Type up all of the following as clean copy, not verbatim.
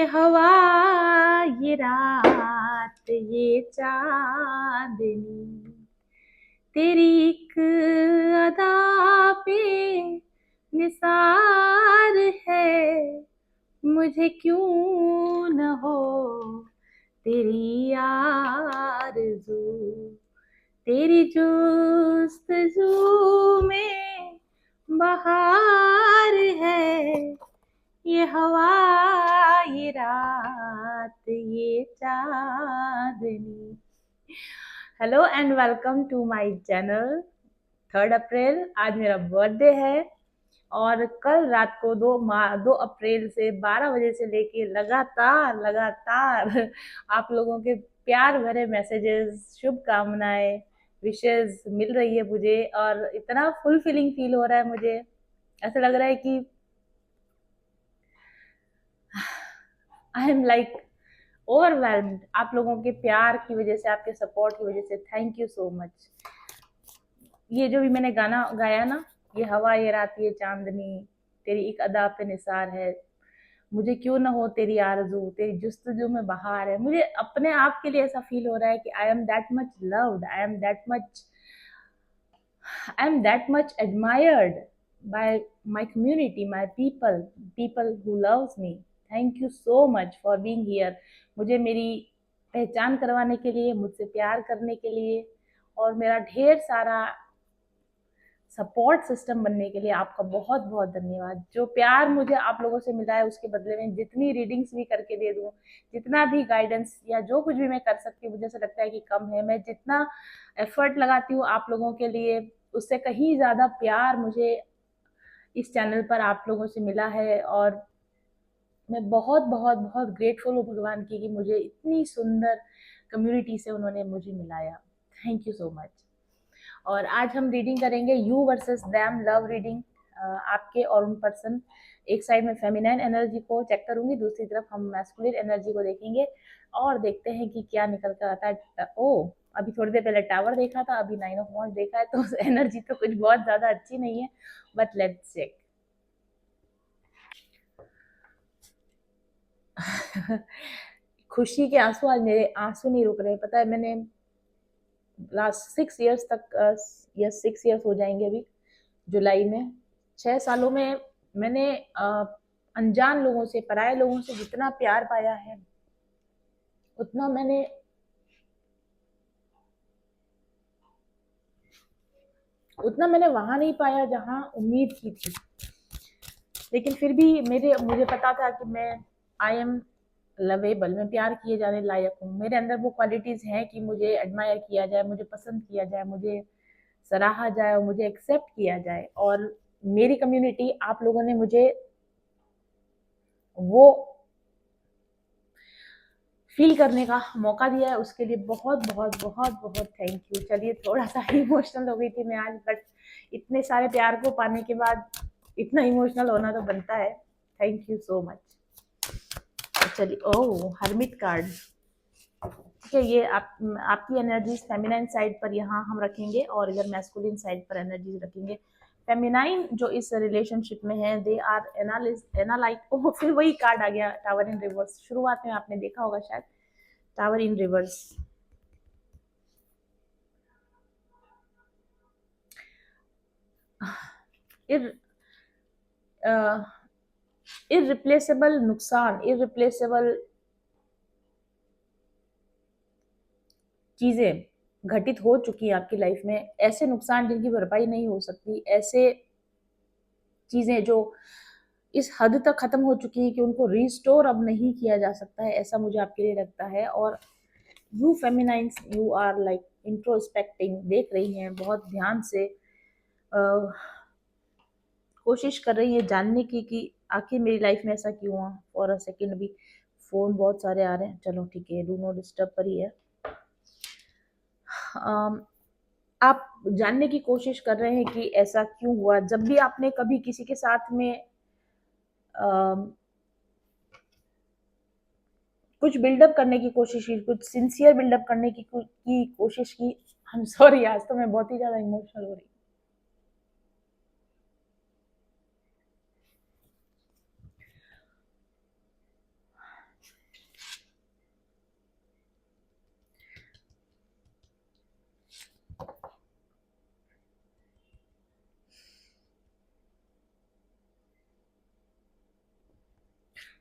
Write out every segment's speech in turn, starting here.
ये हवा, ये रात, ये चांदनी, तेरी एक अदा पे निसार है। मुझे क्यों न हो तेरी आरज़ू, तेरी जुस्तजू में बहार है। ये हवा, ये रात, ये चांदनी। Hello and welcome to my channel. 3 April आज मेरा बर्थडे है और कल रात को 2 अप्रैल से 12 बजे से लेके लगातार आप लोगों के प्यार भरे मैसेजेस, शुभकामनाएं, विशेस मिल रही है मुझे और इतना फुलफिलिंग फील हो रहा है। मुझे ऐसा लग रहा है कि आई एम लाइक ओवरवेल्म्ड। आप लोगों के प्यार की वजह से, आपके सपोर्ट की वजह से थैंक यू सो मच। ये जो भी मैंने गाना गाया ना, ये हवा, ये रात, ये चांदनी, तेरी एक अदा पे निसार है, मुझे क्यों ना हो तेरी आरज़ू, तेरी जुस्तजू में बहार है। मुझे अपने आप के लिए ऐसा फील हो रहा है कि I am that much loved, I am that much admired by my community, my people who loves me. Thank you so much for being here. मुझे मेरी पहचान करवाने के लिए, मुझसे प्यार करने के लिए और मेरा ढेर सारा सपोर्ट सिस्टम बनने के लिए आपका बहुत बहुत धन्यवाद। जो प्यार मुझे आप लोगों से मिला है उसके बदले में जितनी रीडिंग्स भी करके दे दूं, जितना भी गाइडेंस या जो कुछ भी मैं कर सकती हूँ, मुझे ऐसा लगता है कि कम है। मैं जितना एफर्ट लगाती हूँ आप लोगों के लिए, उससे कहीं ज़्यादा प्यार मुझे इस चैनल पर आप लोगों से मिला है और मैं बहुत बहुत बहुत ग्रेटफुल हूँ भगवान की कि मुझे इतनी सुंदर कम्युनिटी से उन्होंने मुझे मिलाया। Thank you so much. और आज हम रीडिंग करेंगे you versus them love reading. आपके और उन पर्सन, एक साइड में फेमिनाइन एनर्जी को चेक करूंगी, दूसरी तरफ हम मैस्कुलिन एनर्जी को देखेंगे और देखते हैं कि क्या निकल कर आता है। ओ, अभी थोड़ी देर पहले टावर देखा था, अभी 9 ऑफ वांड्स देखा है, तो एनर्जी तो कुछ बहुत ज्यादा अच्छी नहीं है, बट लेट्स चेक। खुशी के आंसू, आज मेरे आंसू नहीं रुक रहे। पता है, मैंने लास्ट 6 इयर्स तक, 6 इयर्स हो जाएंगे अभी जुलाई में। 6 सालों में मैंने अनजान लोगों से, पराये लोगों से जितना प्यार पाया है, उतना मैंने वहां नहीं पाया जहां उम्मीद की थी। लेकिन फिर भी मुझे पता था कि मैं आई एम लवेबल, मैं प्यार किए जाने लायक हूँ। मेरे अंदर वो क्वालिटीज हैं कि मुझे एडमायर किया जाए, मुझे पसंद किया जाए, मुझे सराहा जाए और मुझे एक्सेप्ट किया जाए। और मेरी कम्युनिटी, आप लोगों ने मुझे वो फील करने का मौका दिया है, उसके लिए बहुत बहुत बहुत बहुत थैंक यू। चलिए, थोड़ा सा इमोशनल हो गई थी मैं आज, बट इतने सारे प्यार को पाने के बाद इतना इमोशनल होना तो बनता है। Thank you so much. चलिए, ओह, हर्मिट कार्ड। ठीक है, ये आपकी एनर्जीज फेमिनाइन साइड पर यहाँ हम रखेंगे और इधर मैस्कुलिन साइड पर एनर्जीज रखेंगे। फेमिनाइन जो इस रिलेशनशिप में है, दे आर एनालाइक। ओह, फिर वही कार्ड आ गया, टावर इन रिवर्स। शुरुआत में आपने देखा होगा शायद, टावर इन रिवर्स। इररिप्लेसेबल नुकसान, इररिप्लेसेबल चीजें घटित हो चुकी है आपकी लाइफ में, ऐसे नुकसान जिनकी भरपाई नहीं हो सकती, ऐसे चीजें जो इस हद तक खत्म हो चुकी है कि उनको रिस्टोर अब नहीं किया जा सकता है, ऐसा मुझे आपके लिए लगता है। और you feminines, you are like introspecting, देख रही हैं बहुत ध्यान से, कोशिश कर रही है जानने की कि आखिर मेरी लाइफ में ऐसा क्यों हुआ। फॉर अ सेकेंड भी फोन बहुत सारे आ रहे हैं, चलो ठीक है, डू नॉट डिस्टर्ब पर ही है। आप जानने की कोशिश कर रहे हैं कि ऐसा क्यों हुआ। जब भी आपने कभी किसी के साथ में कुछ बिल्डअप करने की कोशिश की, कुछ सिंसियर बिल्डअप करने की कोशिश की। आई एम सॉरी, आज तो मैं बहुत ही ज्यादा इमोशनल हो रही।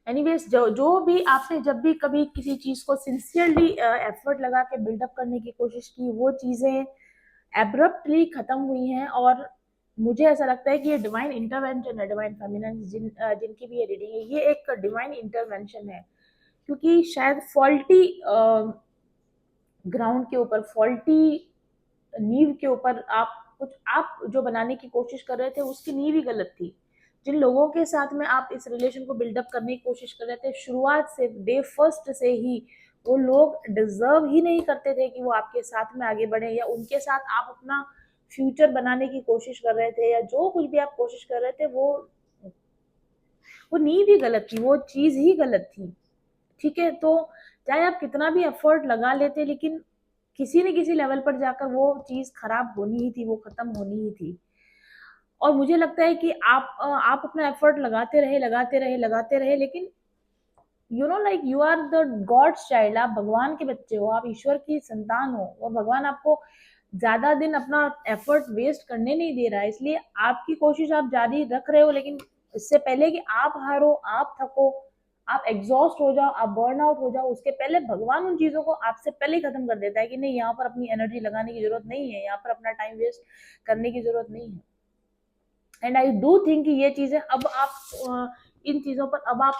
एनीवेज, जो भी आपने जब भी कभी किसी चीज को सिंसियरली एफर्ट लगा के बिल्डअप करने की कोशिश की, वो चीजें एब्रप्टली खत्म हुई हैं। और मुझे ऐसा लगता है कि ये डिवाइन इंटरवेंशन है, डिवाइन फेमिनिन जिनकी भी ये रीडिंग है, ये एक डिवाइन इंटरवेंशन है। क्योंकि शायद फॉल्टी ग्राउंड के ऊपर, फॉल्टी नींव के ऊपर आप जो बनाने की कोशिश कर रहे थे, उसकी नींव ही गलत थी। जिन लोगों के साथ में आप इस रिलेशन को बिल्डअप करने की कोशिश कर रहे थे, शुरुआत से, डे फर्स्ट से ही वो लोग डिजर्व ही नहीं करते थे कि वो आपके साथ में आगे बढ़े, या उनके साथ आप अपना फ्यूचर बनाने की कोशिश कर रहे थे, या जो कुछ भी आप कोशिश कर रहे थे, वो नींव ही गलत थी, वो चीज ही गलत थी। ठीक है, तो चाहे आप कितना भी एफर्ट लगा लेते, लेकिन किसी न किसी लेवल पर जाकर वो चीज खराब होनी ही थी, वो खत्म होनी ही थी। और मुझे लगता है कि आप अपना एफर्ट लगाते रहे, लेकिन like you are the God's child, आप भगवान के बच्चे हो, आप ईश्वर की संतान हो, और भगवान आपको ज्यादा दिन अपना एफर्ट वेस्ट करने नहीं दे रहा है। इसलिए आपकी कोशिश आप जारी रख रहे हो, लेकिन इससे पहले कि आप हारो, आप थको, आप एग्जॉस्ट हो जाओ, आप बर्न आउट हो जाओ, उसके पहले भगवान उन चीजों को आपसे पहले ही खत्म कर देता है कि नहीं, यहाँ पर अपनी एनर्जी लगाने की जरूरत नहीं है, यहाँ पर अपना टाइम वेस्ट करने की जरूरत नहीं है। एंड आई डू थिंक कि ये चीजें अब आप इन चीजों पर अब आप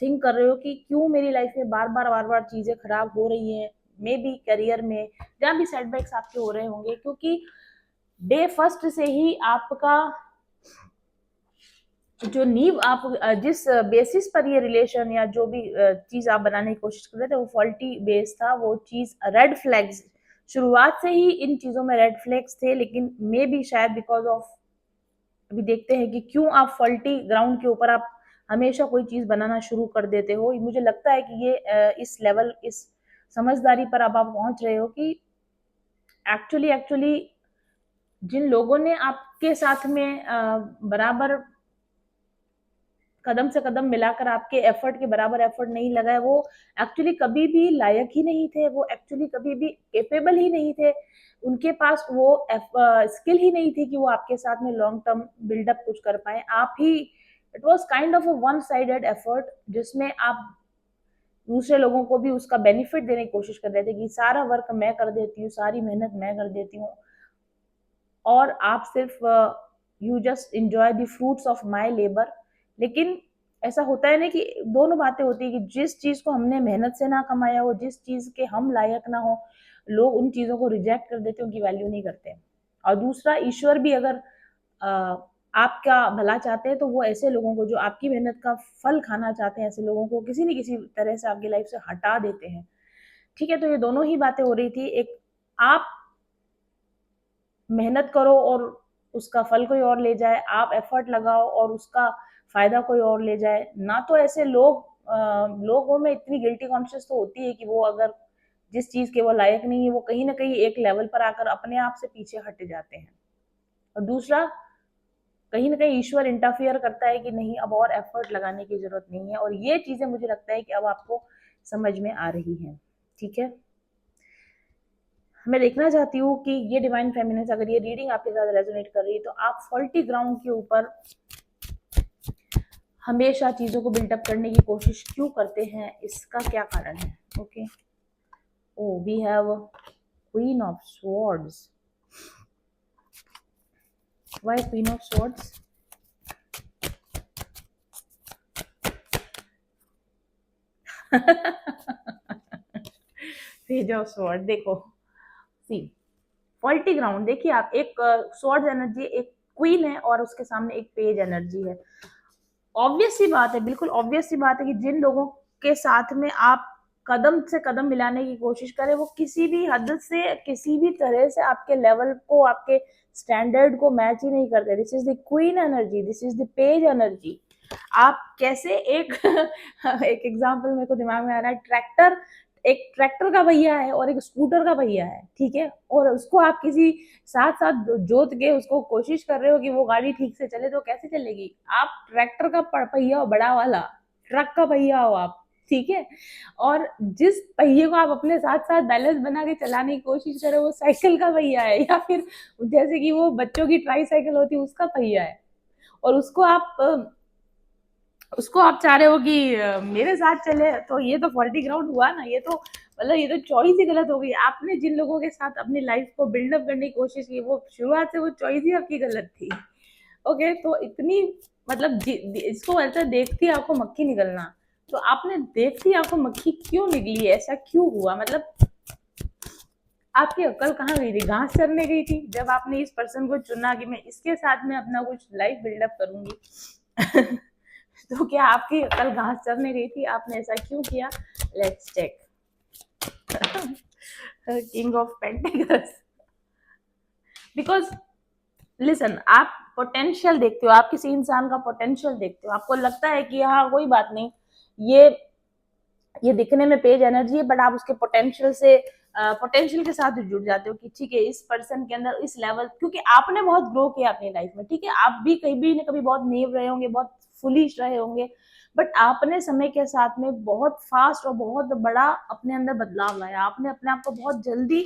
थिंक कर रहे हो कि क्यों मेरी लाइफ में बार बार चीजें खराब हो रही हैं, मे बी करियर में, जहाँ भी सेटबैक्स आपके हो रहे होंगे, क्योंकि डे फर्स्ट से ही आपका जो नींव, आप जिस बेसिस पर ये रिलेशन या जो भी चीज आप बनाने की कोशिश कर रहे थे, वो फॉल्टी बेस था, वो चीज रेड फ्लैग्स, शुरुआत से ही इन चीजों में रेड फ्लैग्स थे। लेकिन मे बी शायद बिकॉज ऑफ, अभी देखते हैं कि क्यों आप फॉल्टी ग्राउंड के ऊपर आप हमेशा कोई चीज बनाना शुरू कर देते हो। मुझे लगता है कि ये इस लेवल, इस समझदारी पर अब आप पहुंच रहे हो कि एक्चुअली जिन लोगों ने आपके साथ में बराबर कदम से कदम मिलाकर आपके एफर्ट के बराबर एफर्ट नहीं लगाए, वो एक्चुअली कभी भी लायक ही नहीं थे, वो एक्चुअली कभी भी केपेबल ही नहीं थे, उनके पास वो स्किल ही नहीं थी कि वो आपके साथ में लॉन्ग टर्म बिल्डअप कुछ कर पाए। आप ही, it was kind of a one sided effort, जिसमें आप दूसरे लोगों को भी उसका बेनिफिट देने की कोशिश कर रहे थे कि सारा वर्क मैं कर देती हूँ, सारी मेहनत मैं कर देती हूँ, और आप सिर्फ you just enjoy the fruits of my labour. लेकिन ऐसा होता है ना कि दोनों बातें होती है कि जिस चीज को हमने मेहनत से ना कमाया हो, जिस चीज के हम लायक ना हो, लोग उन चीजों को रिजेक्ट कर देते हैं, उनकी वैल्यू नहीं करते। और दूसरा, ईश्वर भी अगर आपका भला चाहते हैं, तो वो ऐसे लोगों को जो आपकी मेहनत का फल खाना चाहते हैं, ऐसे लोगों को किसी न किसी तरह से आपकी लाइफ से हटा देते हैं। ठीक है, तो ये दोनों ही बातें हो रही थी। एक, आप मेहनत करो और उसका फल कोई और ले जाए, आप एफर्ट लगाओ और उसका फायदा कोई और ले जाए ना। तो ऐसे लोगों में इतनी गिल्टी कॉन्शियस तो होती है कि वो अगर जिस चीज के वो लायक नहीं है, वो कहीं ना कहीं एक लेवल पर आकर अपने आप से पीछे हट जाते हैं। और दूसरा, कहीं ना कहीं ईश्वर इंटरफियर करता है कि नहीं, अब और एफर्ट लगाने की जरूरत नहीं है। और ये चीजें मुझे लगता है कि अब आपको समझ में आ रही हैं। ठीक है, मैं देखना चाहती हूँ कि ये डिवाइन फेमिनिन्स, अगर ये रीडिंग आपके साथ रेजोनेट कर रही है, तो आप फॉल्टी ग्राउंड के ऊपर हमेशा चीजों को बिल्डअप करने की कोशिश क्यों करते हैं, इसका क्या कारण है। Okay, oh we have queen of swords. Why queen of swords? Page of sword, देखो, सी, फॉल्टी ग्राउंड, देखिए आप, एक स्वॉर्ड एनर्जी, एक क्वीन है, और उसके सामने एक पेज एनर्जी है। ऑब्वियस सी बात है, बिल्कुल ऑब्वियस सी बात है कि जिन लोगों के साथ में आप कदम से कदम मिलाने की कोशिश करें, वो किसी भी हद से, किसी भी तरह से आपके लेवल को, आपके स्टैंडर्ड को मैच ही नहीं करते। This is the queen energy, this is the page energy. आप कैसे एक एक एग्जांपल मेरे को दिमाग में आ रहा है, एक ट्रैक्टर का भैया है और एक स्कूटर का भैया है, ठीक है, और उसको आप किसी साथ साथ जोत के उसको कोशिश कर रहे हो कि वो गाड़ी ठीक से चले, तो कैसे चलेगी? आप ट्रैक्टर का पहिया हो, बड़ा वाला ट्रक का पहिया हो आप, ठीक है, और जिस पहिए को आप अपने साथ साथ बैलेंस बना के चलाने की कोशिश कर रहे हो, वो साइकिल का पहिया है, या फिर जैसे कि वो बच्चों की ट्राई साइकिल होती है, उसका पहिया है, और उसको आप उसको आप चाह रहे हो कि मेरे साथ चले, तो ये तो फॉल्टी ग्राउंड हुआ ना, ये तो मतलब ये तो चॉइस ही गलत हो गई। आपने जिन लोगों के साथ अपनी लाइफ को बिल्डअप करने की कोशिश की, वो शुरुआत से वो चॉइस ही आपकी गलत थी। ओके, तो इतनी मतलब इसको ऐसा देखती आंखों मक्खी निकलना, तो आपने देखती आंखों मक्खी क्यों निकली, ऐसा क्यों हुआ, मतलब आपकी अक्ल कहाँ गई थी, घास चरने गई थी जब आपने इस पर्सन को चुना कि मैं इसके साथ में अपना कुछ लाइफ बिल्डअप करूंगी। तो क्या आपकी अक्ल घास चरने गई थी, आपने ऐसा क्यों किया? Let's check. King of pentacles. Because listen, आप पोटेंशियल देखते हो, आप किसी इंसान का पोटेंशियल देखते हो, आपको लगता है कि हाँ कोई बात नहीं, ये ये दिखने में पेज एनर्जी है, बट आप उसके पोटेंशियल से पोटेंशियल के साथ जुड़ जाते हो कि ठीक है इस पर्सन के अंदर इस लेवल, क्योंकि आपने बहुत ग्रो किया अपनी लाइफ में, ठीक है आप भी कहीं भी ना कभी बहुत नेव रहे होंगे, बहुत फुलिश रहे होंगे, बट आपने समय के साथ में बहुत फास्ट और बहुत बड़ा अपने अंदर बदलाव लाया, आपने अपने आप को बहुत जल्दी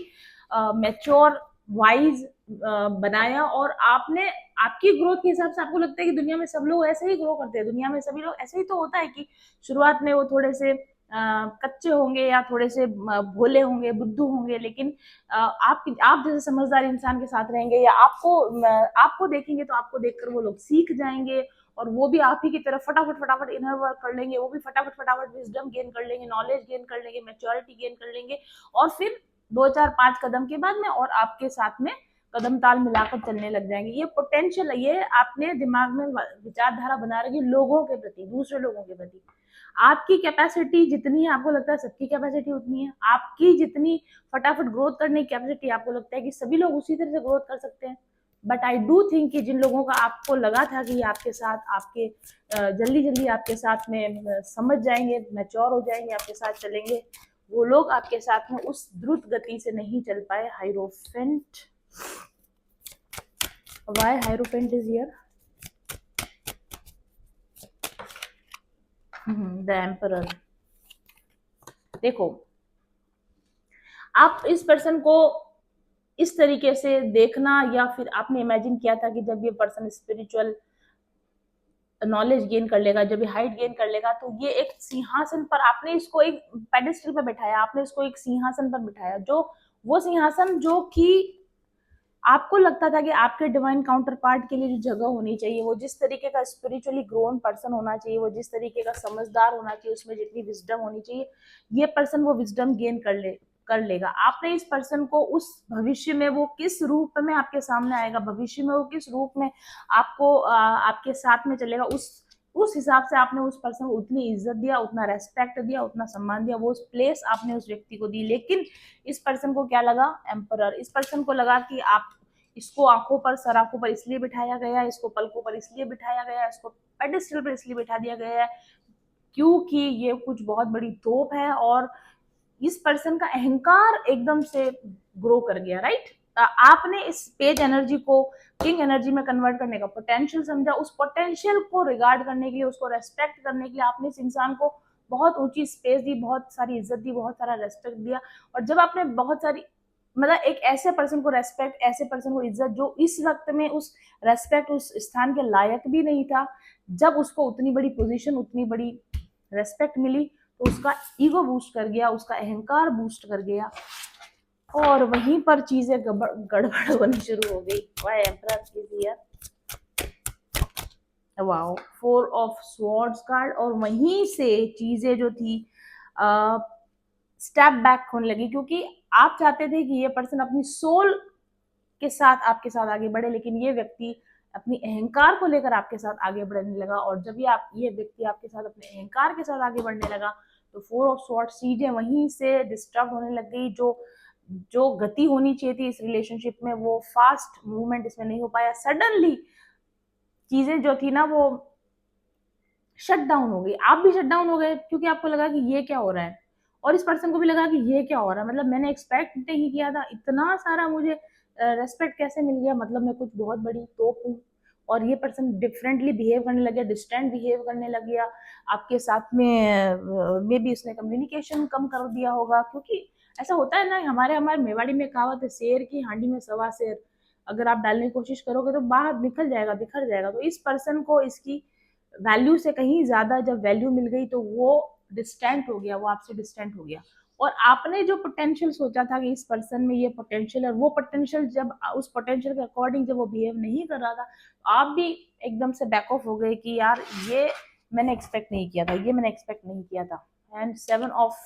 मैच्योर वाइज बनाया, और आपने आपकी ग्रोथ के हिसाब से आपको लगता है कि दुनिया में सब लोग ऐसे ही ग्रो करते हैं, दुनिया में सभी लोग ऐसे ही, तो होता है कि शुरुआत में वो थोड़े से कच्चे होंगे या थोड़े से भोले होंगे, बुद्धू होंगे, लेकिन आप जैसे समझदार इंसान के साथ रहेंगे या आपको देखेंगे तो आपको देखकर वो लोग सीख जाएंगे, और वो भी आप ही की तरफ फटाफट फटाफट इनर वर्क कर लेंगे, वो भी फटाफट फटाफट विजडम गेन कर लेंगे, नॉलेज गेन कर लेंगे, मेच्योरिटी गेन कर लेंगे, और फिर 2 4 5 कदम के बाद में और आपके साथ में कदम ताल मिलाकर चलने लग जाएंगे। ये पोटेंशियल है, ये आपने दिमाग में विचारधारा बना रखी लोगों के प्रति, दूसरे लोगों के प्रति। आपकी कैपेसिटी जितनी है, आपको लगता है सबकी कैपेसिटी उतनी है, आपकी जितनी फटाफट ग्रोथ करने की कैपेसिटी, आपको लगता है कि सभी लोग उसी तरह से ग्रोथ कर सकते हैं, बट आई डू थिंक कि जिन लोगों का आपको लगा था कि आपके साथ आपके जल्दी जल्दी आपके साथ में समझ जाएंगे, मैच्योर हो जाएंगे, आपके साथ चलेंगे, वो लोग आपके साथ में उस द्रुत गति से नहीं चल पाए। Hierophant, why hierophant is here? The emperor. देखो, आप इस पर्सन को इस तरीके से देखना, या फिर आपने इमेजिन किया था कि जब ये पर्सन स्पिरिचुअल नॉलेज गेन कर लेगा, जब ये हाइट गेन कर लेगा, तो ये एक सिंहासन पर, आपने इसको एक पेडेस्टल पर बैठाया, आपने इसको एक सिंहासन पर बिठाया, जो वो सिंहासन जो कि आपको लगता था कि आपके डिवाइन काउंटर पार्ट के लिए जो जगह होनी चाहिए, वो जिस तरीके का स्पिरिचुअली ग्रोन पर्सन होना चाहिए, वो जिस तरीके का समझदार होना चाहिए, उसमें जितनी विजडम होनी चाहिए, ये पर्सन वो विजडम गेन कर लेगा। आपने इस पर्सन को उस भविष्य में वो किस रूप में आपके सामने आएगा, भविष्य में वो किस रूप में आपको आपके साथ में चलेगा, उस हिसाब से आपने उस पर्सन को उतनी इज्जत दिया, उतना रेस्पेक्ट दिया, उतना सम्मान दिया, वो उस प्लेस आपने उस व्यक्ति को दी। लेकिन इस पर्सन को क्या लगा? एम्परर। इस पर्सन को लगा कि आप इसको आंखों पर, सराखों पर इसलिए बिठाया गया है, इसको पलकों पर इसलिए बिठाया गया है, इसको पेडिस्टल पर इसलिए बिठा दिया गया है क्योंकि ये कुछ बहुत बड़ी तोप है, और इस पर्सन का अहंकार एकदम से ग्रो कर गया, राइट? आपने इस पेज एनर्जी को किंग एनर्जी में कन्वर्ट करने का पोटेंशियल समझा, उस पोटेंशियल को रिगार्ड करने के लिए, उसको रेस्पेक्ट करने के लिए आपने इस इंसान को बहुत ऊंची स्पेस दी, बहुत सारी इज्जत दी, बहुत सारा रेस्पेक्ट दिया। और जब आपने बहुत सारी, मतलब एक ऐसे पर्सन को रेस्पेक्ट, ऐसे पर्सन को इज्जत जो इस वक्त में उस रेस्पेक्ट, उस स्थान के लायक भी नहीं था, जब उसको उतनी बड़ी पोजीशन, उतनी बड़ी रेस्पेक्ट मिली, तो उसका ईगो बूस्ट कर गया, उसका अहंकार बूस्ट कर गया, और वहीं पर चीजें गड़बड़ होनी शुरू हो गई। Why emperor is here? Wow, 4 of swords card, और वहीं से चीजें जो थी स्टेप बैक होने लगी, क्योंकि आप चाहते थे कि ये पर्सन अपनी सोल के साथ आपके साथ आगे बढ़े, लेकिन ये व्यक्ति अपनी अहंकार को लेकर आपके साथ आगे बढ़ने लगा, और जब ये व्यक्ति आपके साथ अपने अहंकार के साथ आगे बढ़ने लगा, तो 4 ऑफ स्वॉर्ड्स चीजें वहीं से डिस्टर्ब होने लग गई। जो गति होनी चाहिए थी इस रिलेशनशिप में, वो फास्ट मूवमेंट इसमें नहीं हो पाया। सडनली चीजें जो थी ना, वो शट डाउन हो गई, आप भी शट डाउन हो गए, क्योंकि आपको लगा कि ये क्या हो रहा है, और इस पर्सन को भी लगा कि ये क्या हो रहा है, मतलब मैंने एक्सपेक्ट नहीं किया था, इतना सारा मुझे रेस्पेक्ट कैसे मिल गया, मतलब मैं कुछ बहुत बड़ी तोप हूँ। और ये पर्सन डिफरेंटली बिहेव करने लग गया, डिस्टेंट बिहेव करने लग गया आपके साथ में, मे बी उसने कम्युनिकेशन कम कर दिया होगा, क्योंकि ऐसा होता है ना, हमारे हमारे मेवाड़ी में कहावत है, शेर की हांडी में सवा शेर, अगर आप डालने की कोशिश करोगे तो बाहर निकल जाएगा, बिखर जाएगा। तो इस पर्सन को इसकी वैल्यू से कहीं ज्यादा जब वैल्यू मिल गई तो वो डिस्टेंट हो गया, वो आपसे डिस्टेंट हो गया। और आपने जो पोटेंशियल सोचा था कि इस पर्सन में ये पोटेंशियल है, वो पोटेंशियल जब उस पोटेंशियल के अकॉर्डिंग जब वो बिहेव नहीं कर रहा था, आप भी एकदम से बैक ऑफ हो गए कि यार ये मैंने एक्सपेक्ट नहीं किया था, ये मैंने एक्सपेक्ट नहीं किया था। एंड 7 ऑफ,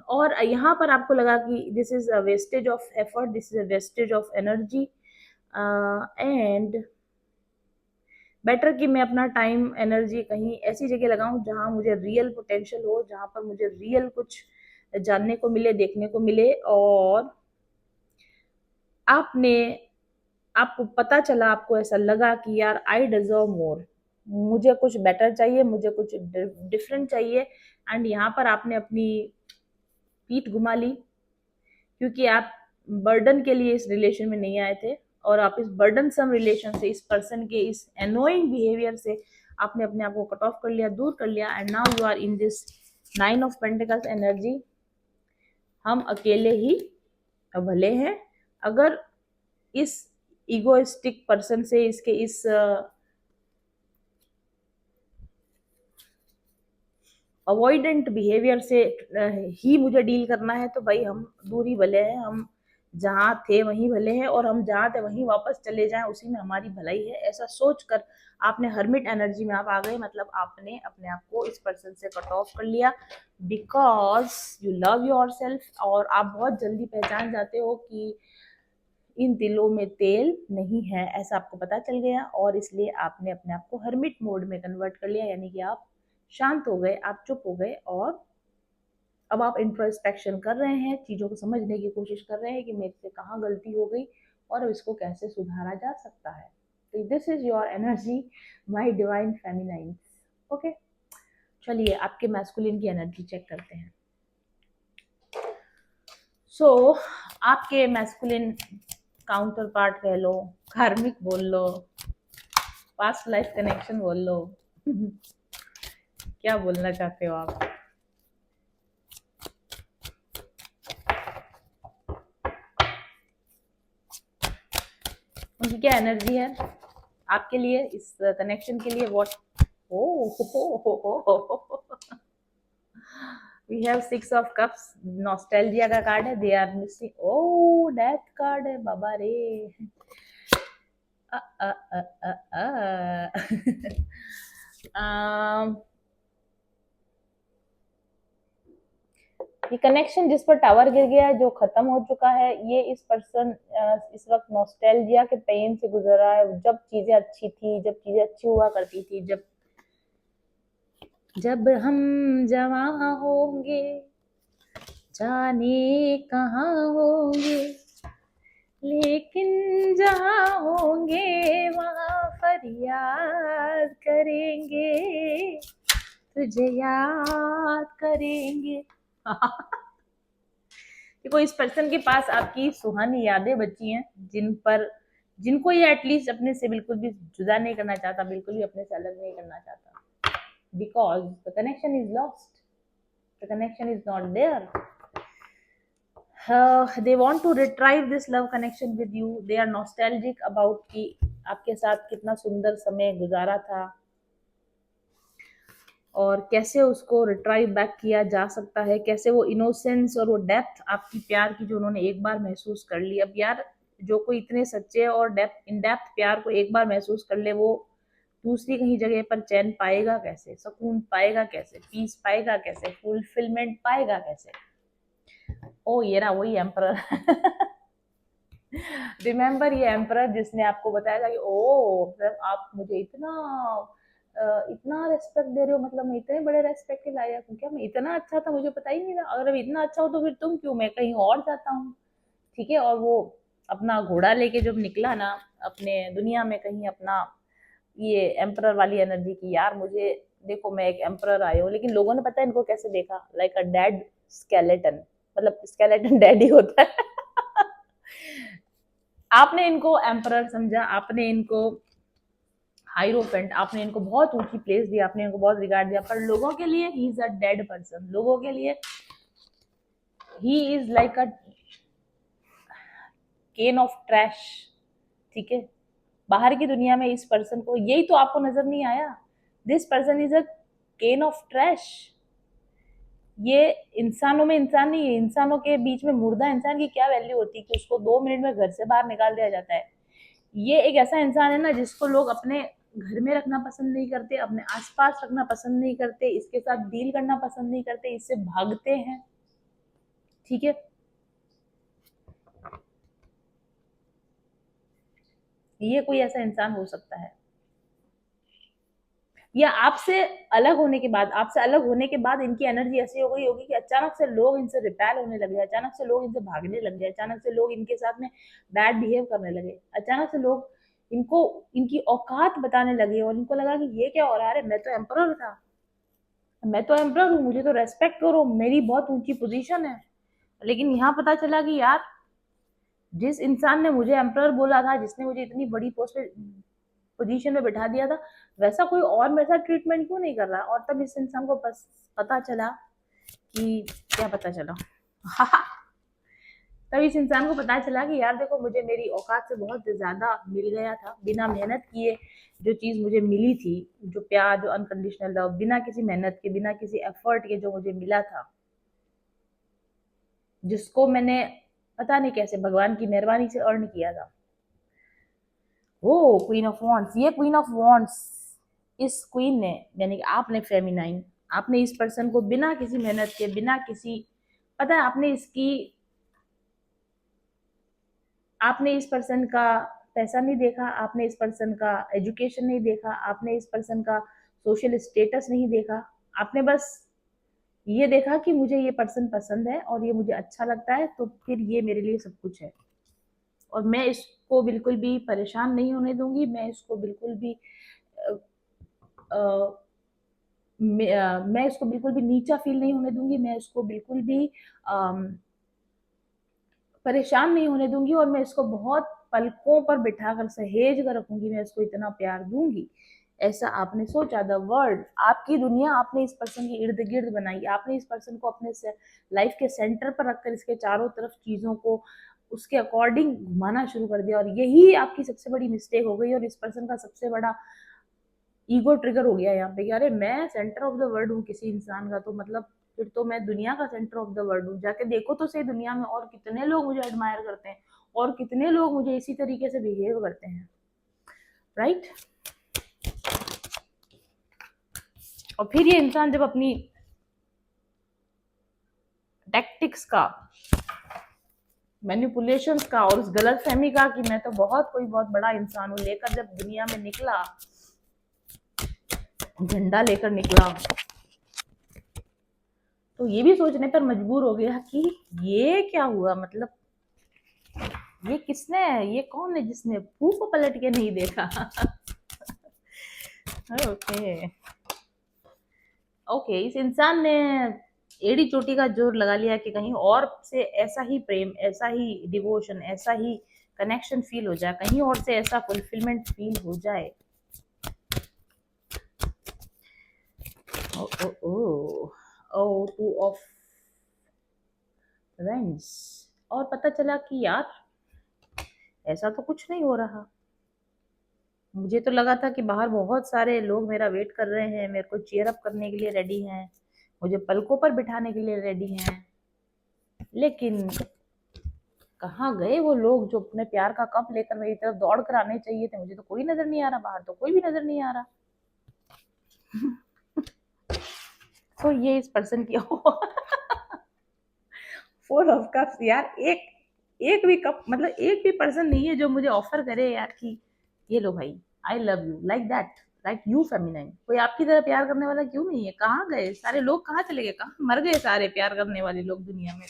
और यहाँ पर आपको लगा कि this is a wastage of effort, this is a wastage of energy, and better कि मैं अपना टाइम एनर्जी कहीं ऐसी जगह लगाऊं जहां मुझे रियल पोटेंशियल हो, जहां पर मुझे रियल कुछ जानने को मिले, देखने को मिले। और आपने, आपको पता चला, आपको ऐसा लगा कि यार आई डिजर्व मोर, मुझे कुछ बेटर चाहिए, मुझे कुछ डिफरेंट चाहिए। एंड यहाँ पर आपने अपनी पीठ घुमा ली, क्योंकि आप बर्डन के लिए इस रिलेशन में नहीं आए थे, और आप इस बर्डन सम रिलेशन से, इस पर्सन के इस एनोइंग बिहेवियर से आपने अपने आप को कट ऑफ कर लिया, दूर कर लिया। And now you are in this 9 of pentacles energy. हम अकेले ही भले हैं। अगर इस इगोइस्टिक पर्सन से, इसके इस अवॉइडेंट बिहेवियर से ही मुझे डील करना है, तो भाई हम दूर ही भले हैं, हम जहाँ थे वहीं भले हैं, और हम जहाँ थे वहीं वापस चले जाएं, उसी में हमारी भलाई है। ऐसा सोचकर आपने हर्मिट एनर्जी में आप आ गए, मतलब आपने अपने आप को इस पर्सन से कट ऑफ कर लिया, because you love your self. और आप बहुत जल्दी पहचान जाते हो कि इन तिलों में तेल नहीं है, ऐसा आपको पता चल गया, और इसलिए आपने अपने आप को हर्मिट मोड में कन्वर्ट कर लिया, यानी कि आप शांत हो गए, आप चुप हो गए, और अब आप इंट्रोस्पेक्शन कर रहे हैं, चीज़ों को समझने की कोशिश कर रहे हैं कि मेरे से कहाँ गलती हो गई और अब इसको कैसे सुधारा जा सकता है। तो this is your energy, my divine feminines. Okay, चलिए आपके मैस्कुलिन की एनर्जी चेक करते हैं। सो आपके मैस्कुलिन काउंटर पार्ट कह लो, कार्मिक बोल लो, पास्ट लाइफ कनेक्शन बोल लो, क्या बोलना चाहते हो आप? उनकी क्या एनर्जी है आपके लिए, इस कनेक्शन के लिए? What, oh we have 6 of cups, nostalgia का कार्ड है, they are missing, oh death card है, बाबा रे। अ, अ, अ, अ, ये कनेक्शन जिस पर टावर गिर गया, जो खत्म हो चुका है, ये इस पर्सन इस वक्त नॉस्टैल्जिया के पेन से गुजर रहा है। जब चीजें अच्छी थी, जब चीजें अच्छी हुआ करती थी, जब हम जवां होंगे, जाने कहाँ होंगे, लेकिन जहाँ होंगे वहाँ फरियाद करेंगे, तुझे याद करेंगे। देखो, इस पर्सन के पास आपकी सुहानी यादें बची हैं, जिनको ये एटलीस्ट अपने से बिल्कुल भी जुदा नहीं करना चाहता, बिल्कुल भी अपने से अलग नहीं करना चाहता, because the connection is lost, the connection is not there. they want to retrieve this love connection with you, they are nostalgic about कि आपके साथ कितना सुंदर समय गुजारा था और कैसे उसको रिट्राइव बैक किया जा सकता है, कैसे वो इनोसेंस और वो डेप्थ आपकी प्यार की जो उन्होंने एक बार महसूस कर ली। अब यार, जो कोई इतने सच्चे और डेप्थ इन डेप्थ प्यार को एक बार महसूस कर ले, वो दूसरी कहीं जगह पर चैन पाएगा कैसे, सुकून पाएगा कैसे, पीस पाएगा कैसे, फुलफिलमेंट पाएगा कैसे? ओ ये ना वही एम्परर रिमेम्बर, ये एम्परर जिसने आपको बताया था कि ओ मतलब आप मुझे इतना रेस्पेक्ट दे रहे हो, मतलब मैं इतने बड़े रेस्पेक्ट के लायक हूँ क्या? मैं इतना अच्छा था, मुझे पता ही नहीं था। अगर मैं इतना अच्छा हो तो फिर तुम क्यों, मैं कहीं और जाता हूँ। ठीक है, और वो अपना घोड़ा लेके जब निकला ना अपने दुनिया में, कहीं अपना ये एम्परर वाली एनर्जी की, यार मुझे देखो मैं एक एम्परर आया हूँ, लेकिन लोगों ने पता है इनको कैसे देखा, लाइक अ डेड स्केलेटन, मतलब स्केलेटन डेड ही होता है। आपने इनको एम्परर समझा, आपने इनको हाइरोफेंट, आपने इनको बहुत ऊंची प्लेस दी, आपने इनको बहुत रिगार्ड दिया, पर लोगों के लिए he is a dead person, लोगों के लिए he is like a can of trash. ठीक है, बाहर की दुनिया में इस पर्सन को, यही तो आपको नजर नहीं आया, this person is a can of trash. ये इंसानों में इंसान नहीं है, इंसानों के बीच में मुर्दा इंसान की क्या वैल्यू होती है कि उसको 2 मिनट में घर से बाहर निकाल दिया जाता है। ये एक ऐसा इंसान है ना जिसको लोग अपने घर में रखना पसंद नहीं करते, अपने आसपास रखना पसंद नहीं करते, इसके साथ डील करना पसंद नहीं करते, इससे भागते हैं। ठीक है, ये कोई ऐसा इंसान हो सकता है। या आपसे अलग होने के बाद इनकी एनर्जी ऐसी हो गई होगी कि अचानक से लोग इनसे रिपेल होने लगे, अचानक से लोग इनसे भागने लग गए, अचानक से लोग इनके साथ में बैड बिहेव करने लगे, अचानक से लोग इनको इनकी औकात बताने लगे और इनको लगा कि ये क्या हो रहा है, मैं तो एम्परर था, मैं तो एम्परर हूँ, मुझे तो रेस्पेक्ट करो, मेरी बहुत ऊंची पोजीशन है। लेकिन यहाँ पता चला कि यार, जिस इंसान ने मुझे एम्परर बोला था, जिसने मुझे इतनी बड़ी पोस्ट पे पोजीशन में बैठा दिया था, वैसा कोई और मेरे साथ ट्रीटमेंट क्यों नहीं कर रहा। और तब इस इंसान को बस पता चला कि क्या पता चला तब इस इंसान को पता चला कि यार देखो, मुझे मेरी औकात से बहुत ज्यादा मिल गया था, बिना मेहनत किए जो चीज मुझे मिली थी, जो प्यार, जो अनकंडीशनल लव, बिना किसी मेहनत के, बिना किसी एफर्ट के जो मुझे मिला था, जिसको मैंने पता नहीं कैसे भगवान की मेहरबानी से अर्न किया था। ओ क्वीन ऑफ वॉन्ड्स, ये क्वीन ऑफ वॉन्ड्स, इस क्वीन ने, यानी कि आपने फेमिनाइन, आपने इस पर्सन को बिना किसी मेहनत के, बिना किसी, पता है, आपने इस पर्सन का पैसा नहीं देखा, आपने इस पर्सन का एजुकेशन नहीं देखा, आपने इस पर्सन का सोशल स्टेटस नहीं देखा, आपने बस ये देखा कि मुझे ये पर्सन पसंद है और ये मुझे अच्छा लगता है, तो फिर ये मेरे लिए सब कुछ है। और मैं इसको बिल्कुल भी परेशान नहीं होने दूंगी, मैं इसको बिल्कुल भी अ, अ, मैं इसको बिल्कुल भी नीचा फील नहीं होने दूंगी, मैं इसको बिल्कुल भी परेशान नहीं होने दूंगी, और मैं इसको बहुत पलकों पर बिठाकर सहेज कर रखूंगी, मैं इसको इतना प्यार दूंगी। ऐसा आपने सोचा, द वर्ल्ड, आपकी दुनिया आपने इस पर्सन के इर्द गिर्द बनाई, आपने इस पर्सन को अपने लाइफ के सेंटर पर रखकर इसके चारों तरफ चीजों को उसके अकॉर्डिंग घुमाना शुरू कर दिया, और यही आपकी सबसे बड़ी मिस्टेक हो गई। और इस पर्सन का सबसे बड़ा ईगो ट्रिगर हो गया यहाँ पे कि अरे मैं सेंटर ऑफ द वर्ल्ड हूँ किसी इंसान का, तो मतलब फिर तो मैं दुनिया का सेंटर ऑफ द वर्ल्ड हूँ। जाके देखो तो सही दुनिया में और कितने लोग मुझे एडमायर करते हैं, और कितने लोग मुझे इसी तरीके से बिहेव करते हैं, राइट। और फिर ये इंसान जब अपनी टैक्टिक्स का, मैनिपुलेशंस का और उस गलत फहमी का कि मैं तो बहुत बड़ा इंसान हूँ लेकर जब दुनिया में निकला, झंडा लेकर निकला, तो ये भी सोचने पर मजबूर हो गया कि ये क्या हुआ, मतलब ये कौन है जिसने फू को पलट के नहीं देखा ओके ओके, इस इंसान ने एड़ी चोटी का जोर लगा लिया कि कहीं और से ऐसा ही प्रेम, ऐसा ही डिवोशन, ऐसा ही कनेक्शन फील हो जाए, कहीं और से ऐसा फुलफिलमेंट फील हो जाए। ओ ओ ओ ओ, टू ऑफ वेंस। और पता चला कि यार ऐसा तो कुछ नहीं हो रहा, मुझे तो लगा था कि बाहर बहुत सारे लोग मेरा वेट कर रहे हैं, मेरे को चीयर अप करने के लिए रेडी हैं, मुझे पलकों पर बिठाने के लिए रेडी हैं, लेकिन कहाँ गए वो लोग जो अपने प्यार का कप लेकर मेरी तरफ दौड़ कर आने चाहिए थे। मुझे तो कोई नजर नहीं आ रहा, बाहर तो कोई भी नजर नहीं आ रहा तो ये इस पर्सन की 4 ऑफ कप्स, यार एक भी कप, मतलब एक भी पर्सन नहीं है जो मुझे ऑफर करे यार कि ये लो भाई, I love you like that, like you feminine. कोई आपकी तरह प्यार करने वाला क्यों नहीं है, कहाँ गए सारे लोग, कहाँ चले गए, कहाँ मर गए सारे प्यार करने वाले लोग दुनिया में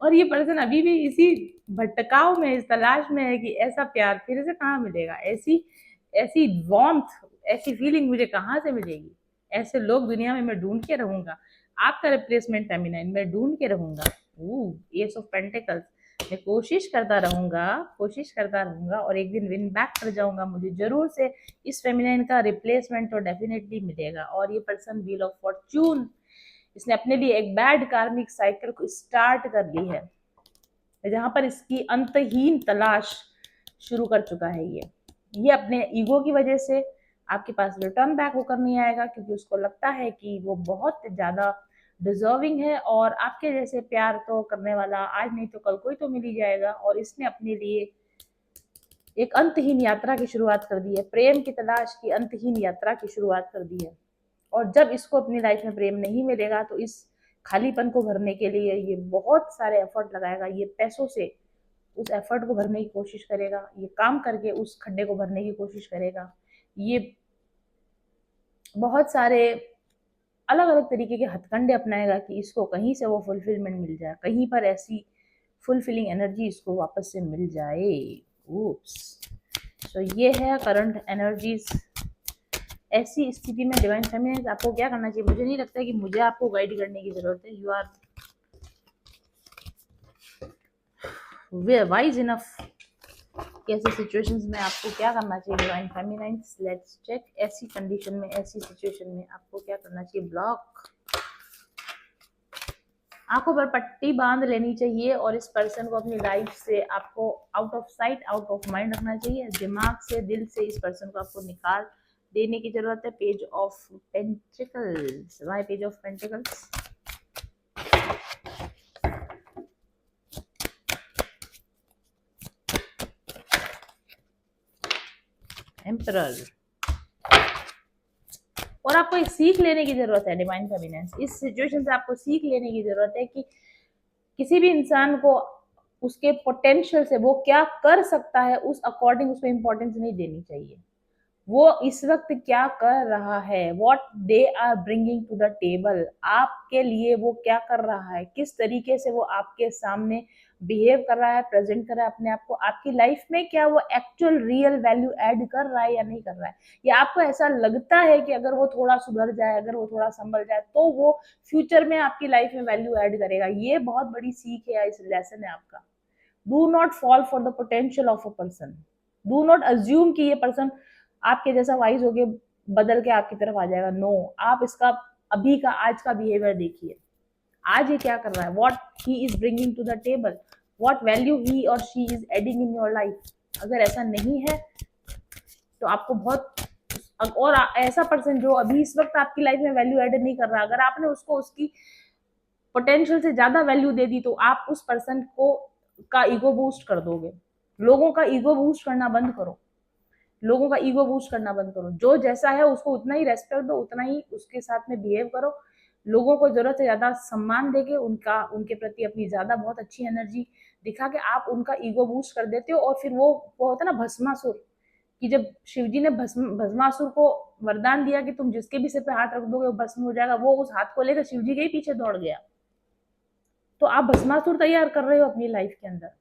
और ये पर्सन अभी भी इसी भटकाव में, इस तलाश में है कि ऐसा प्यार फिर से कहाँ मिलेगा, ऐसी ऐसी वार्मथ, ऐसी फीलिंग मुझे कहाँ से मिलेगी, ऐसे लोग दुनिया में मैं ढूंढ के रहूंगा, आपका रिप्लेसमेंट फेमिनाइन मैं ढूंढ के रहूंगा। एस ऑफ पेंटिकल्स, मैं कोशिश करता रहूंगा और एक दिन विन बैक कर जाऊंगा, मुझे जरूर से इस फेमिनाइन का रिप्लेसमेंट तो डेफिनेटली मिलेगा। और ये पर्सन व्हील ऑफ फॉर्च्यून, इसने अपने लिए एक बैड कार्मिक साइकिल को स्टार्ट कर ली है, जहां पर इसकी अंतहीन तलाश शुरू कर चुका है। ये अपने ईगो की वजह से आपके पास रिटर्न बैक होकर नहीं आएगा, क्योंकि उसको लगता है कि वो बहुत ज्यादा डिजर्विंग है और आपके जैसे प्यार तो करने वाला आज नहीं तो कल कोई तो मिल ही जाएगा। और इसने अपने लिए एक अंतहीन यात्रा की शुरुआत कर दी है, प्रेम की तलाश की अंतहीन यात्रा की शुरुआत कर दी है। और जब इसको अपनी लाइफ में प्रेम नहीं मिलेगा तो इस खालीपन को भरने के लिए ये बहुत सारे एफर्ट लगाएगा। ये पैसों से उस एफर्ट को भरने की कोशिश करेगा, ये काम करके उस खड्डे को भरने की कोशिश करेगा, ये बहुत सारे अलग अलग तरीके के हथकंडे अपनाएगा कि इसको कहीं से वो फुलफिलमेंट मिल जाए, कहीं पर ऐसी फुलफिलिंग एनर्जी इसको वापस से मिल जाए। oops तो ये है करंट एनर्जीज। ऐसी स्थिति में डिवाइन फेमिनिन आपको क्या करना चाहिए? मुझे नहीं लगता कि मुझे आपको गाइड करने की जरूरत है। यू आर वाइज इनफ कैसे सिचुएशंस में आपको क्या करना चाहिए। Divine feminines, let's check. ऐसी कंडीशन में, ऐसी सिचुएशन में आपको क्या करना चाहिए? ब्लॉक, आंखों पर पट्टी बांध लेनी चाहिए और इस पर्सन को अपनी लाइफ से आपको out of site, out of mind रखना चाहिए। दिमाग से, दिल से इस पर्सन को आपको निकाल देने की जरूरत है। Page of pentacles, why page of pentacles? Emperor. और आपको एक सीख लेने की जरूरत है डिवाइन फेमिनिन। इस सिचुएशन से आपको सीख लेने की जरूरत है कि किसी भी इंसान को उसके पोटेंशियल से वो क्या कर सकता है उस अकॉर्डिंग उसको इम्पोर्टेंस नहीं देनी चाहिए। वो इस वक्त क्या कर रहा है, what they are bringing to the table, आपके लिए वो क्या कर रहा है, किस तरीके से वो आपके सामने बिहेव कर रहा है, प्रेजेंट कर रहा है अपने आप को, आपकी लाइफ में क्या वो एक्चुअल रियल वैल्यू ऐड कर रहा है या नहीं कर रहा है। या आपको ऐसा लगता है कि अगर वो थोड़ा सुधर जाए, अगर वो थोड़ा संभल जाए तो वो फ्यूचर में आपकी लाइफ में वैल्यू ऐड करेगा। ये बहुत बड़ी सीख है, इस लेसन है आपका। Do not fall for the potential of a person. Do not assume कि ये पर्सन आपके जैसा वाइज होके बदल के आपकी तरफ आ जाएगा। नो, आप इसका अभी का, आज का बिहेवियर देखिए। आज ये क्या कर रहा है, what he is bringing to the table, what value he और she is adding in your life. अगर ऐसा नहीं है तो आपको बहुत, और ऐसा पर्सन जो अभी इस वक्त आपकी लाइफ में वैल्यू एड नहीं कर रहा, अगर आपने उसको उसकी पोटेंशियल से ज्यादा वैल्यू दे दी तो आप उस पर्सन को का ईगो बूस्ट कर दोगे। लोगों का ईगो बूस्ट करना बंद करो, लोगों का ईगो बूस्ट करना बंद करो। जो जैसा है उसको उतना ही रेस्पेक्ट दो, उतना ही उसके साथ में बिहेव करो। लोगों को जरूरत से ज्यादा सम्मान देके उनके प्रति अपनी ज्यादा बहुत अच्छी एनर्जी दिखा के आप उनका ईगो बूस्ट कर देते हो। और फिर वो होता है ना भस्मासुर, कि जब शिवजी ने भस्मासुर को वरदान दिया कि तुम जिसके भी सिर पे हाथ रख दोगे वो भस्म हो जाएगा, वो उस हाथ को लेकर शिवजी के ही पीछे दौड़ गया। तो आप भस्मासुर तैयार कर रहे हो अपनी लाइफ के अंदर।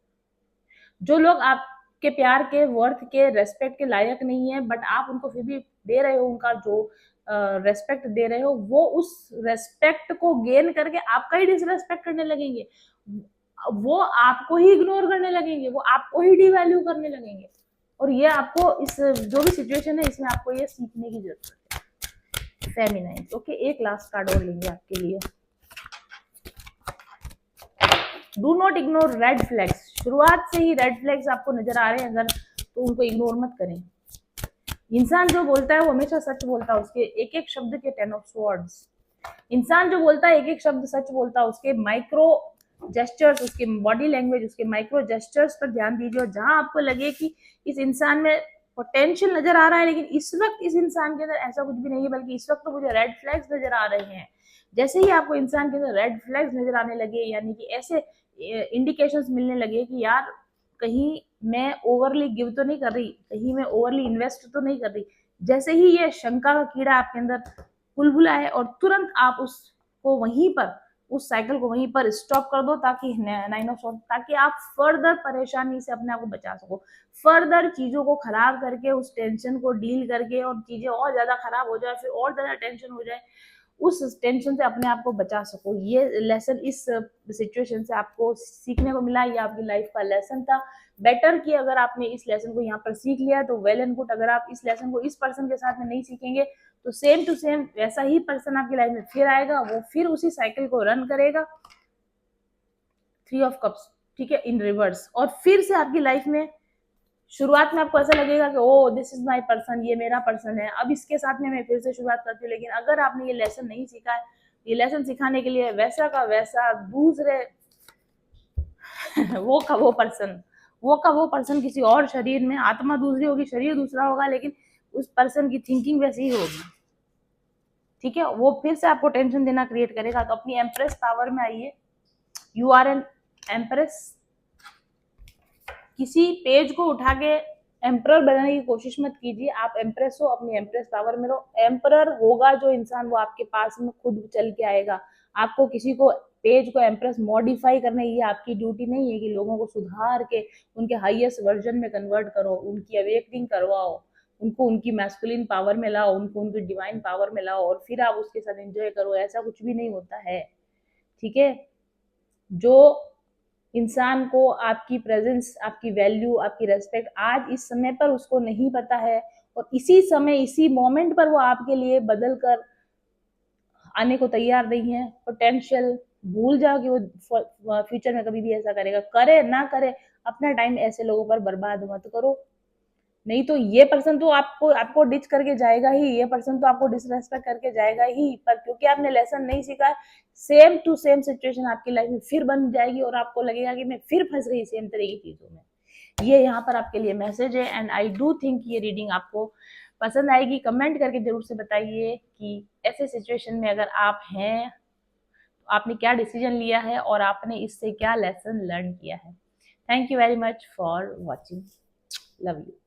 जो लोग आपके प्यार के, वर्थ के, रेस्पेक्ट के लायक नहीं है, बट आप उनको फिर भी दे रहे हो, उनका जो रेस्पेक्ट दे रहे हो, वो उस रेस्पेक्ट को गेन करके आपका ही डिसरेस्पेक्ट करने लगेंगे, वो आपको ही इग्नोर करने लगेंगे, वो आपको ही डिवैल्यू करने लगेंगे। और ये आपको इस जो भी सिचुएशन है इसमें आपको ये सीखने की जरूरत है। फेमिनाइन। ओके, एक लास्ट कार्ड और लेंगे आपके लिए। Do not ignore red flags. शुरुआत से ही रेड फ्लैग्स आपको नजर आ रहे हैं अगर, तो उनको इग्नोर मत करें। इंसान जो बोलता है वो हमेशा सच बोलता है, उसके एक एक शब्द के 10 ऑफ स्वॉर्ड्स। इंसान जो बोलता है एक एक शब्द सच बोलता है, उसके माइक्रो जेस्चर्स, उसके बॉडी लैंग्वेज, उसके माइक्रो जेस्चर्स पर ध्यान दीजिए। और जहां आपको लगे कि इस इंसान में पोटेंशियल नजर आ रहा है लेकिन इस वक्त इस इंसान के अंदर ऐसा कुछ भी नहीं है, बल्कि इस वक्त तो मुझे रेड फ्लैग्स नजर आ रहे हैं, जैसे ही आपको इंसान के अंदर रेड फ्लैग्स नजर आने लगे, यानी कि ऐसे इंडिकेशंस मिलने लगे कि यार कहीं मैं ओवरली गिव तो नहीं कर रही, कहीं मैं ओवरली इन्वेस्ट तो नहीं कर रही, जैसे ही ये शंका का कीड़ा आपके अंदर बुलबुला है, और तुरंत आप उसको वहीं पर, उस साइकिल को वहीं पर स्टॉप कर दो, ताकि 9 ऑफ स्वॉर्ड्स, ताकि आप फर्दर परेशानी से अपने आप को बचा सको। फर्दर चीजों को खराब करके, उस टेंशन को डील करके, और चीजें और ज्यादा खराब हो जाए, फिर और ज्यादा टेंशन हो जाए, उस टेंशन से अपने आप को बचा सको। ये लेसन इस सिचुएशन से आपको सीखने को मिला, ये आपकी लाइफ का लेसन था। बेटर कि अगर आपने इस लेसन को यहाँ पर सीख लिया तो वेल एंड गुड। अगर आप इस लेसन को इस पर्सन के साथ में नहीं सीखेंगे तो सेम टू सेम वैसा ही पर्सन आपकी लाइफ में फिर आएगा, वो फिर उसी साइकिल को रन करेगा। 3 ऑफ कप्स। ठीक है, इन रिवर्स। और फिर से आपकी लाइफ में शुरुआत में आपको ऐसा लगेगा कि ओ दिस इज माय पर्सन, ये मेरा पर्सन है, अब इसके साथ में मैं फिर से शुरुआत करती हूँ। लेकिन अगर आपने ये लेसन नहीं सीखा है, ये लेसन सिखाने के लिए वैसा का वैसा दूसरे वो का वो पर्सन किसी और शरीर में, आत्मा दूसरी होगी, शरीर दूसरा होगा, लेकिन उस पर्सन की थिंकिंग वैसी ही होगी। ठीक है, वो फिर से आपको टेंशन देना क्रिएट करेगा। तो अपनी एम्प्रेस पावर में आइए। You are an empress. किसी पेज को उठा के एम्परर बनाने की कोशिश मत कीजिए। आप एम्प्रेस हो, अपनी एम्प्रेस पावर में रहो। एम्परर होगा जो इंसान, वो आपके पास में खुद चल के आएगा। आपको किसी को पेज को एम्प्रेस मॉडिफाई करना, ये आपकी ड्यूटी नहीं है कि लोगों को सुधार के उनके हाईएस्ट वर्जन में कन्वर्ट करो, उनकी अवेकनिंग करवाओ, उनको उनकी मैस्कुलिन पावर में लाओ, उनको उनकी डिवाइन पावर में लाओ और फिर आप उसके साथ एंजॉय करो। ऐसा कुछ भी नहीं होता है। ठीक है, जो इंसान को आपकी प्रेजेंस, आपकी वैल्यू, आपकी रेस्पेक्ट आज इस समय पर उसको नहीं पता है, और इसी समय इसी मोमेंट पर वो आपके लिए बदल कर आने को तैयार नहीं है, पोटेंशियल भूल जाओ कि वो फ्यूचर में कभी भी ऐसा करेगा। करे ना करे, अपना टाइम ऐसे लोगों पर बर्बाद मत करो। नहीं तो ये पर्सन तो आपको आपको डिच करके जाएगा ही, ये पर्सन तो आपको डिसरेस्पेक्ट करके जाएगा ही। पर क्योंकि आपने लेसन नहीं सीखा, सेम टू सेम सिचुएशन आपकी लाइफ में फिर बन जाएगी और आपको लगेगा कि मैं फिर फंस गई सेम तरह की चीजों में। ये यहाँ पर आपके लिए मैसेज है। एंड आई डू थिंक ये रीडिंग आपको पसंद आएगी। कमेंट करके जरूर से बताइए कि ऐसे सिचुएशन में अगर आप हैं तो आपने क्या डिसीजन लिया है और आपने इससे क्या लेसन लर्न किया है। Thank you very much for watching. Love you.